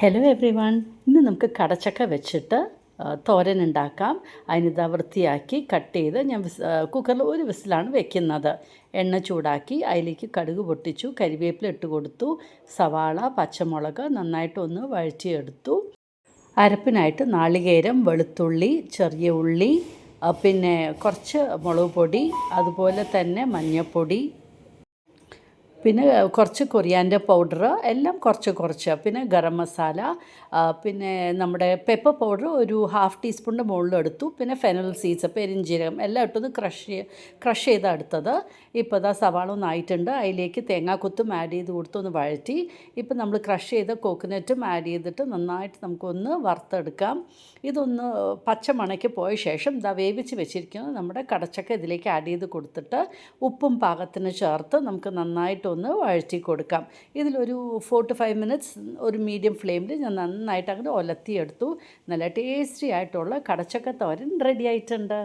Hello every one. ഇന്ന് നമുക്ക് കടച്ചക്ക വെച്ചിട്ട് തോരൻ ഉണ്ടാക്കാം. അതിനിതാ വൃത്തിയാക്കി കട്ട് ചെയ്ത് ഞാൻ കുക്കറിൽ ഒരു വിസിലാണ് വെക്കുന്നത്. എണ്ണ ചൂടാക്കി അതിലേക്ക് കടുക് പൊട്ടിച്ചു, കരിവേപ്പില ഇട്ട് കൊടുത്തു, സവാള, പച്ചമുളക് നന്നായിട്ടൊന്ന് വഴറ്റിയെടുത്തു. അരപ്പിനായിട്ട് നാളികേരം, വെളുത്തുള്ളി, ചെറിയ ഉള്ളി, പിന്നെ കുറച്ച് മുളക് പൊടി, അതുപോലെ തന്നെ മഞ്ഞൾപ്പൊടി, പിന്നെ കുറച്ച് കൊറിയാൻഡർ പൗഡർ, എല്ലാം കുറച്ച് കുറച്ച്, പിന്നെ ഗരം മസാല, പിന്നെ നമ്മുടെ പെപ്പർ പൗഡർ ഒരു ഹാഫ് ടീസ്പൂണിൻ്റെ മുകളിലെടുത്തു, പിന്നെ ഫെനൽ സീഡ്സ്, പെരിഞ്ജീരകം എല്ലാം ഇട്ടൊന്ന് ക്രഷ് ചെയ്ത് എടുത്തത്. ഇപ്പോൾ ഇതാ സവാള ഒന്നായിട്ടുണ്ട്. അതിലേക്ക് തേങ്ങാക്കൊത്തും ആഡ് ചെയ്ത് കൊടുത്തൊന്ന് വഴറ്റി. ഇപ്പം നമ്മൾ ക്രഷ് ചെയ്ത കോക്കനട്ടും ആഡ് ചെയ്തിട്ട് നന്നായിട്ട് നമുക്കൊന്ന് വറുത്തെടുക്കാം. ഇതൊന്ന് പച്ചമണയ്ക്ക് പോയ ശേഷം ഇതാ വേവിച്ച് വെച്ചിരിക്കുന്നത് നമ്മുടെ കടച്ചക്ക ഇതിലേക്ക് ആഡ് ചെയ്ത് കൊടുത്തിട്ട് ഉപ്പും പാകത്തിന് ചേർത്ത് നമുക്ക് നന്നായിട്ടൊന്ന് വഴറ്റി കൊടുക്കാം. ഇതിലൊരു 4 to 5 മിനിറ്റ്സ് ഒരു മീഡിയം ഫ്ലെയിമിൽ ഞാൻ നന്നായിട്ട് അങ്ങോട്ട് ഒലത്തിയെടുത്തു. നല്ല ടേസ്റ്റി ആയിട്ടുള്ള കടച്ചക്ക തോരൻ റെഡി ആയിട്ടുണ്ട്.